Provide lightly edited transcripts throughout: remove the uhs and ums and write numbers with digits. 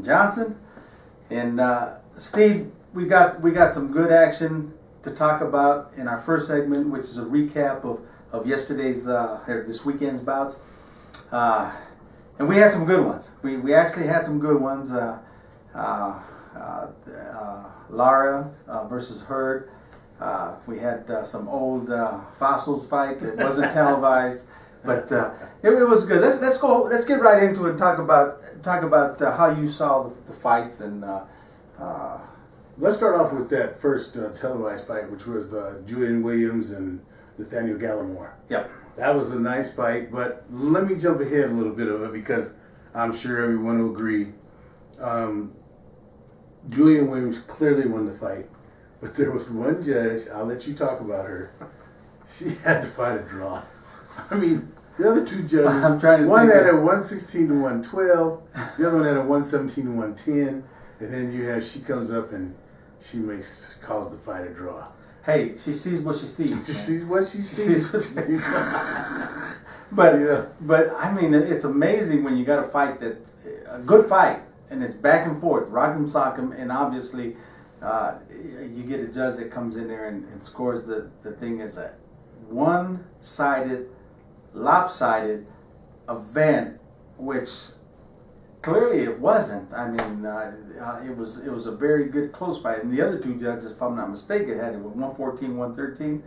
Johnson. And Steve, we got some good action to talk about in our first segment, which is a recap of yesterday's this weekend's bouts. And we had some good ones. We actually had some good ones. Lara versus Hurd. We had some old fossils fight that wasn't televised, but it was good. Let's get right into it and talk about how you saw the fights and. Let's start off with that first televised fight, which was Julian Williams and Nathaniel Galan. Yep. That was a nice fight, but let me jump ahead a little bit of it because I'm sure everyone will agree. Julian Williams clearly won the fight, but there was one judge, I'll let you talk about her, she had to fight a draw. So, I mean, the other two judges, one had a 116 to 112, the other one had a 117 to 110, and then she comes up and she calls the fight a draw. Hey, she sees what she sees. She sees what she sees. But I mean, it's amazing when you got a fight a good fight, and it's back and forth, rock'em sock'em, and obviously you get a judge that comes in there and scores the thing as a one-sided, lopsided event, which clearly it wasn't. I mean, it was a very good close fight, and the other two judges, if I'm not mistaken, had it with 114, 113.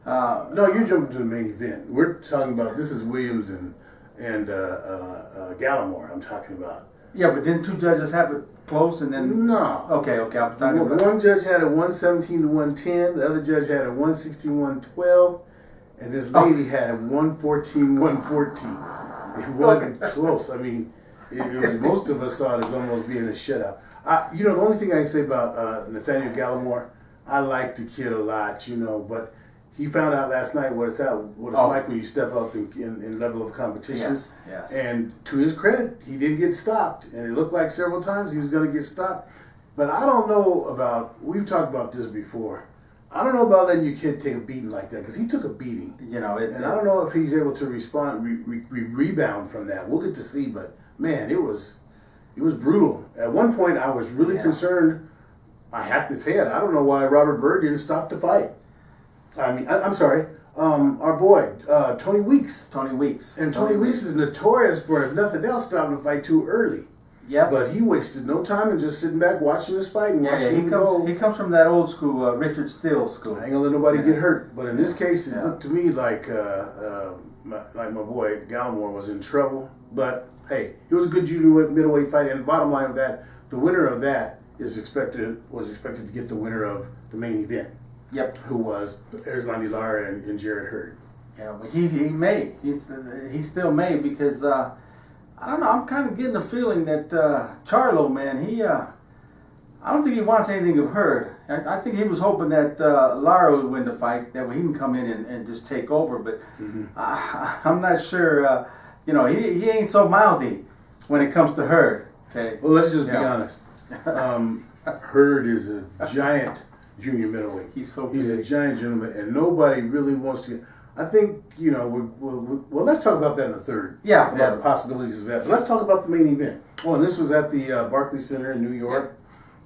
No, you're jumping to the main event. We're talking about this is Williams and Gallimore. I'm talking about. Yeah, but didn't two judges have it close and then? No. Okay. I'm talking about. One judge had a 117 to 110. The other judge had a 116 112, and this lady had a 114 114. It wasn't close. I mean. It was, most of us saw it as almost being a shutout. The only thing I can say about Nathaniel Gallimore, I like the kid a lot, but he found out last night what it's like when you step up in level of competition. Yes. And to his credit, he did get stopped, and it looked like several times he was going to get stopped. But I don't know we've talked about this before. I don't know about letting your kid take a beating like that, because he took a beating. And I don't know if he's able to rebound from that. We'll get to see, but. Man, it was brutal. At one point, I was really concerned. I have to say it. I don't know why Robert Byrd didn't stop the fight. I mean, I'm sorry. Our boy, Tony Weeks. Tony Weeks. And Tony Weeks is notorious for, if nothing else, stopping the fight too early. Yeah. But he wasted no time in just sitting back watching this fight and watching him go. He comes from that old school, Richard Steele school. I ain't gonna let nobody get hurt. But in this case, it looked to me like my boy Gallimore was in trouble. But hey, it was a good junior middleweight fight, and the bottom line of that, the winner of that was expected to get the winner of the main event. Yep. Who was Lara and Jared Hurd. Yeah, but he may. He still may, because I don't know. I'm kind of getting a feeling that Charlo, man, I don't think he wants anything of Hurd. I think he was hoping that Lara would win the fight, that way he can come in and just take over. But I'm not sure. He ain't so mouthy when it comes to Hurd. Okay. Well, let's just be honest. Hurd is a giant junior middleweight. He's so big. He's a giant gentleman, and nobody really wants to. I think well, let's talk about that in the third. Yeah. About the possibilities of that. But let's talk about the main event. Oh, and this was at the Barclays Center in New York.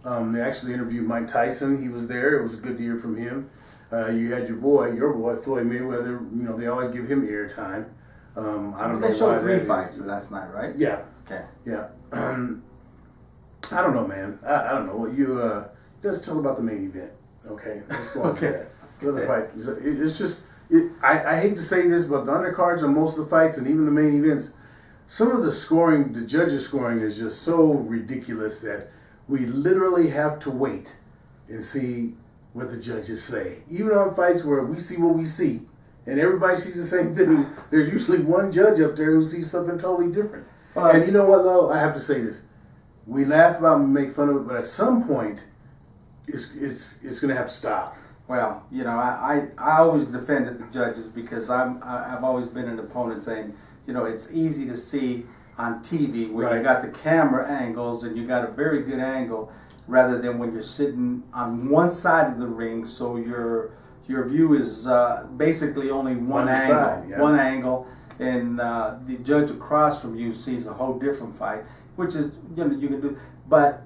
Yep. They actually interviewed Mike Tyson. He was there. It was good to hear from him. You had your boy Floyd Mayweather. They always give him airtime. I don't know. They showed 3 fights last night, right? Yeah. Okay. Yeah. I don't know, man. I don't know. Let's talk about the main event. Okay. Let's go on to that. The other fight. It's just. I hate to say this, but the undercards on most of the fights and even the main events, some of the scoring, the judges' scoring is just so ridiculous that we literally have to wait and see what the judges say. Even on fights where we see what we see, and everybody sees the same thing, there's usually one judge up there who sees something totally different. And you know what, Lo? I have to say this. We laugh about it and make fun of it, but at some point, it's going to have to stop. Well, I always defended the judges because I've always been an opponent saying, it's easy to see on TV where you got the camera angles and you got a very good angle, rather than when you're sitting on one side of the ring, so your view is basically only one angle, one angle, and the judge across from you sees a whole different fight, which is you can do. But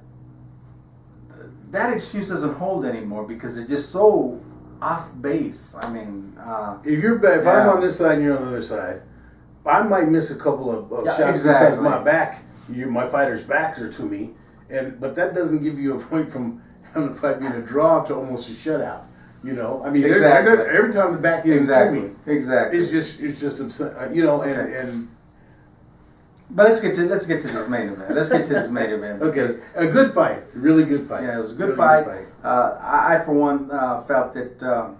that excuse doesn't hold anymore because they're just so off base. I mean, if I'm on this side and you're on the other side, I might miss a couple of shots because my fighter's backs are to me, but that doesn't give you a point from having the fight being a draw to almost a shutout. You know, I mean, every time the back is to me, it's just upset. You know, and. But let's get to this main event. Okay, a good fight, a really good fight. Yeah, it was a good fight. I for one felt that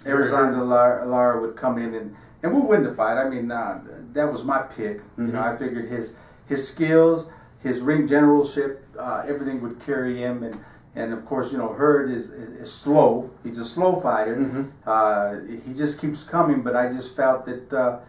Arizona Lara would come in and would win the fight. I mean, that was my pick. Mm-hmm. You know, I figured his skills, his ring generalship, everything would carry him, and of course, you know, Hurd is slow. He's a slow fighter. Mm-hmm. He just keeps coming, but I just felt that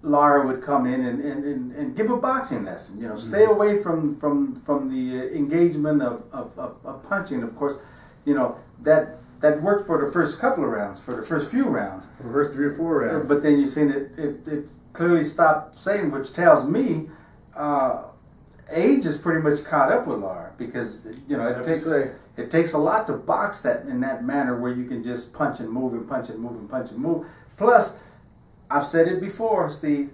Lara would come in and give a boxing lesson. You know, stay away from the engagement of punching. Of course, you know, that worked for the first couple of rounds, for the first few rounds. For the first 3 or 4 rounds. But then you've seen it clearly stopped saying, which tells me age is pretty much caught up with Lara, because you know it takes a lot to box that in that manner where you can just punch and move and punch and move and punch and move. Plus, I've said it before, Steve,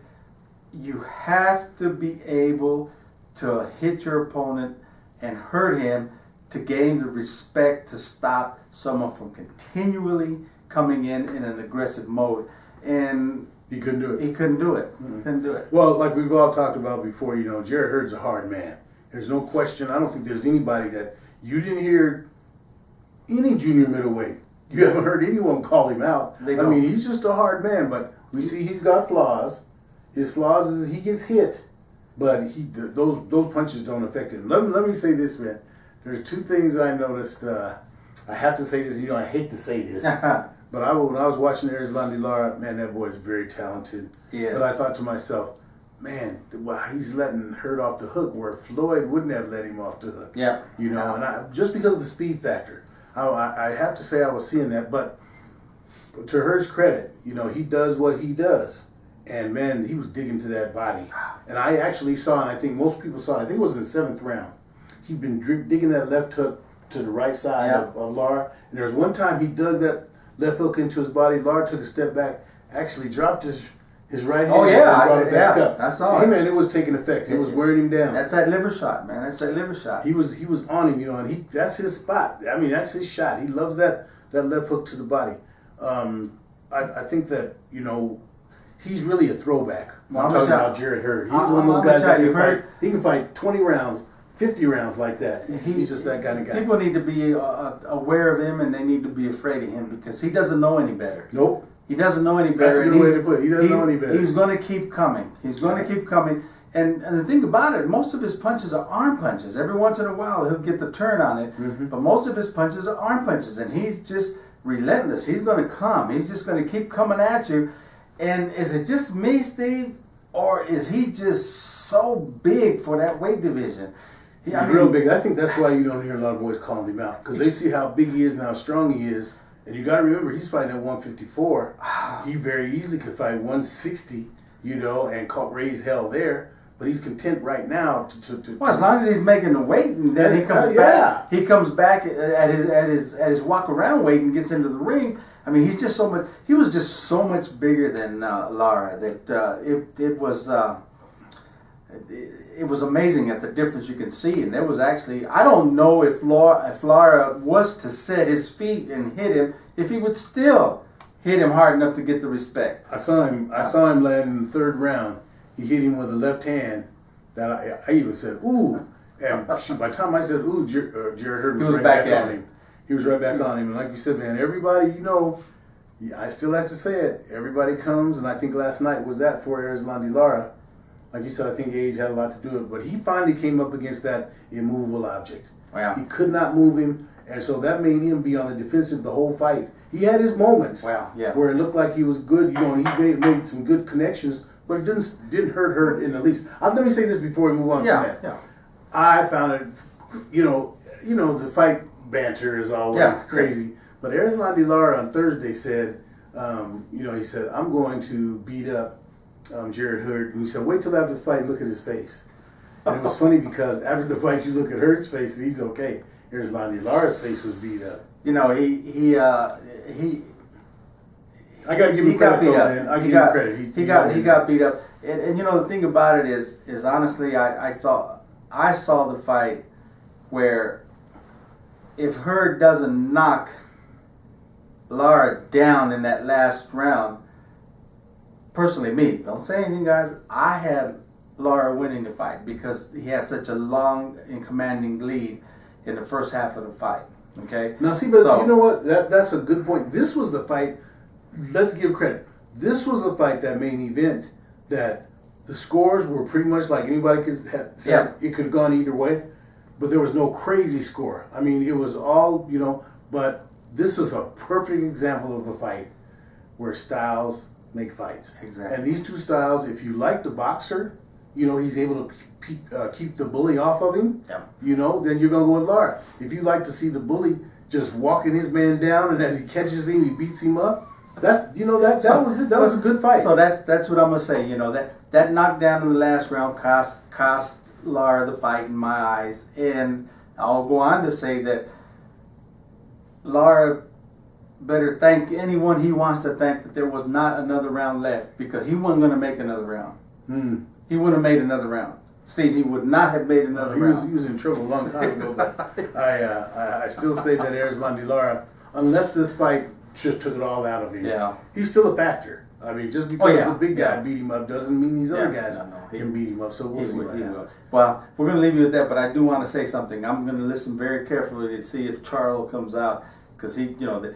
you have to be able to hit your opponent and hurt him to gain the respect to stop someone from continually coming in an aggressive mode. And he couldn't do it. He couldn't do it. Mm-hmm. Couldn't do it. Well, like we've all talked about before, you know, Jarrett Hurd's a hard man. There's no question. I don't think there's anybody that you didn't hear any junior middleweight. You haven't heard anyone call him out. I mean, he's just a hard man, but we see he's got flaws. His flaws is he gets hit, but those punches don't affect him. Let me say this, man. There's 2 things I noticed. I have to say this. You know, I hate to say this, but when I was watching Arizona Lara, man, that boy is very talented. Yeah. But I thought to myself, man, wow, he's letting Hurd off the hook where Floyd wouldn't have let him off the hook. Yeah. You know, and just because of the speed factor, I have to say I was seeing that, but. To Hurd's credit, you know, he does what he does. And, man, he was digging to that body. And I actually saw, and I think most people saw it, I think it was in the 7th round. He'd been digging that left hook to the right side of Lara. And there was one time he dug that left hook into his body. Lara took a step back, actually dropped his right hand and brought it back up. I saw it. Hey, man, it was taking effect. It was wearing him down. That's that liver shot, man. That's that liver shot. He was on him, you know, and that's his spot. I mean, that's his shot. He loves that left hook to the body. I think that, you know, he's really a throwback. Well, I'm talking about Jarrett Hurd. He's one of those guys that can fight. He can fight 20 rounds, 50 rounds like that. He's just that kind of guy. People need to be aware of him, and they need to be afraid of him because he doesn't know any better. Nope. He doesn't know any better. That's a good way to put it. He doesn't know any better. He's going to keep coming. He's going to keep coming. And the thing about it, most of his punches are arm punches. Every once in a while, he'll get the turn on it. Mm-hmm. But most of his punches are arm punches, and he's just relentless. He's going to come. He's just going to keep coming at you. And is it just me, Steve, or is he just so big for that weight division? He's real big. I think that's why you don't hear a lot of boys calling him out, because they see how big he is and how strong he is. And you got to remember, he's fighting at 154. He very easily could fight 160, you know, and raise hell there. But he's content right now to well, as long as he's making the weight, and then he comes back. He comes back at his walk around weight and gets into the ring. I mean, he's just so much. He was just so much bigger than Lara that it was amazing at the difference you can see. And there was actually, I don't know if Lara was to set his feet and hit him, if he would still hit him hard enough to get the respect. I saw him land in the 3rd round. He hit him with a left hand that I even said, ooh. And by the time I said, ooh, Jarrett Hurd was right back on him. He was right back on him. And like you said, man, everybody, you know, I still have to say it. Everybody comes, and I think last night was that for Arizona Lara. Like you said, I think age had a lot to do with it. But he finally came up against that immovable object. Wow. He could not move him, and so that made him be on the defensive the whole fight. He had his moments where it looked like he was good. You know, he made some good connections. But it didn't hurt Hurd in the least. Let me say this before we move on from that. Yeah. I found it, you know, the fight banter is always crazy. But Arizona Lara on Thursday said, he said, I'm going to beat up Jarrett Hurd. And he said, wait till after the fight and look at his face. And it was funny because after the fight, you look at Hurd's face, and he's okay. Here's Lara's face was beat up. You know, he I gotta give him credit, though, man. I give him credit. He got beat up, and you know the thing about it is honestly, I saw the fight where if Hurd doesn't knock Lara down in that last round, personally, me, don't say anything, guys. I had Lara winning the fight because he had such a long and commanding lead in the first half of the fight. Okay. Now, see, but you know what? That's a good point. This was the fight. Let's give credit. This was the fight, that main event, that the scores were pretty much like anybody could have said. Yeah. It could have gone either way, but there was no crazy score. I mean, it was all, you know, but this was a perfect example of a fight where styles make fights. Exactly. And these two styles, if you like the boxer, you know, he's able to keep the bully off of him, yeah. You know, then you're going to go with Lara. If you like to see the bully just walking his man down, and as he catches him, he beats him up, that was a good fight. So that's what I'm gonna say. You know, that knockdown in the last round cost Lara the fight in my eyes, and I'll go on to say that Lara better thank anyone he wants to thank that there was not another round left, because he wasn't going to make another round. He wouldn't have made another round. Steve, he would not have made another round. He was in trouble a long time ago, but I still say that Erislandy Lara, unless this fight just took it all out of him, he's still a factor. I mean, just because the big guy beat him up doesn't mean these other guys can beat him up. So we'll see what happens. Well, we're going to leave you with that, but I do want to say something. I'm going to listen very carefully to see if Charlo comes out, because he, you know,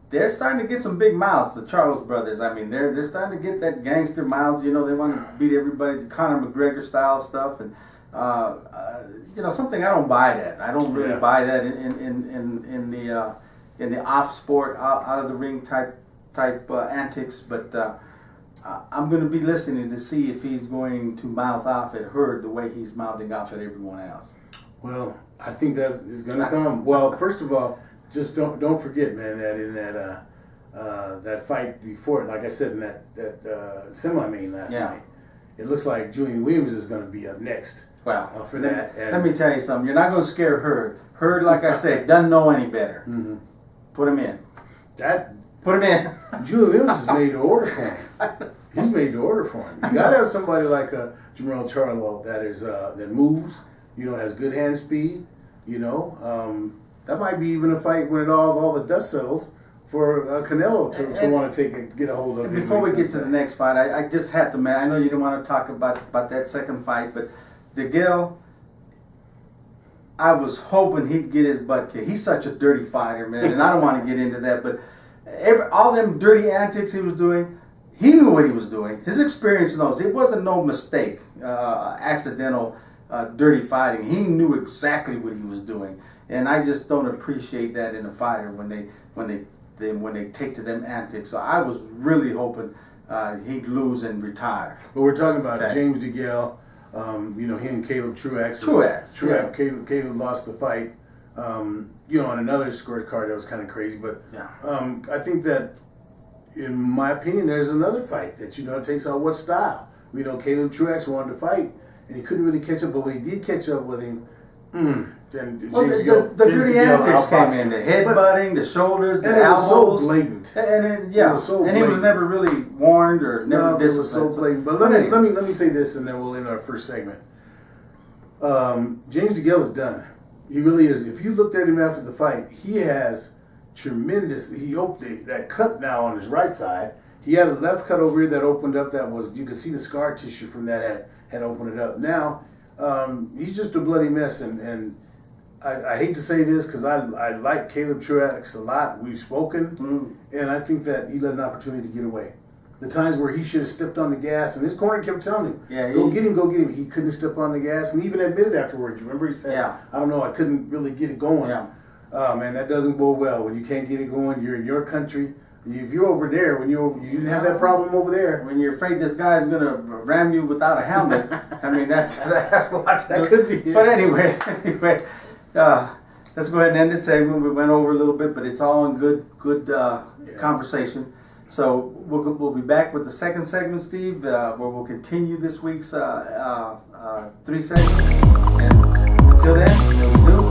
they're starting to get some big mouths, the Charles brothers. I mean, they're starting to get that gangster mouths. You know, they want to beat everybody, Conor McGregor style stuff, and you know, something I don't buy that. I don't really buy that in the off sport, out of the ring type antics. But I'm going to be listening to see if he's going to mouth off at Hurd the way he's mouthing off at everyone else. Well, I think that is going to come. Well, first of all, just don't forget, man, that in that fight before, like I said, in that semi-main last night, it looks like Julian Williams is going to be up next. Well, for that. Let me tell you something. You're not going to scare Hurd. Hurd, like I said, doesn't know any better. Mm-hmm. Put him in. Put him in. Julian Williams is made to order for him. He's made to order for him. You got to have somebody like Jamel Charlo that moves, you know, has good hand speed, you know. That might be even a fight when all the dust settles for Canelo to want to get a hold of him. Before we get to the next fight, I just have to, man, I know you don't want to talk about that second fight, but DeGale, I was hoping he'd get his butt kicked. He's such a dirty fighter, man, and I don't want to get into that, but all them dirty antics he was doing, he knew what he was doing. His experience knows. It wasn't no mistake, accidental, dirty fighting. He knew exactly what he was doing. And I just don't appreciate that in a fighter when they take to them antics. So I was really hoping he'd lose and retire. But we're talking about James DeGale. You know, he and Caleb Truax. Caleb lost the fight. You know, on another scorecard that was kind of crazy. But I think that, in my opinion, there's another fight that, you know, takes on what style. We know Caleb Truax wanted to fight, and he couldn't really catch up. But when he did catch up with him, then James the dirty antics came in, the headbutting, the shoulders, the elbows. It was so blatant. And he was never really warned or never disciplined. It was so blatant. But let me say this, and then we'll end our first segment. James DeGale is done. He really is. If you looked at him after the fight, he has tremendous. He opened that cut now on his right side. He had a left cut over here that opened up. You could see the scar tissue from that had opened it up. Now he's just a bloody mess, and I hate to say this because I like Caleb Truax a lot. We've spoken, and I think that he let an opportunity to get away. The times where he should have stepped on the gas, and his corner kept telling him, go get him. He couldn't step on the gas, and even admitted afterwards. Remember, he said, I don't know, I couldn't really get it going. Man, that doesn't bode well. When you can't get it going, you're in your country. If you're over there, you didn't have that problem over there. When you're afraid this guy's going to ram you without a helmet, I mean, that has a lot to do. That could be it. But anyway, let's go ahead and end this segment. We went over a little bit, but it's all in good conversation. So we'll be back with the second segment, Steve, where we'll continue this week's 3 segments. And until then, we do.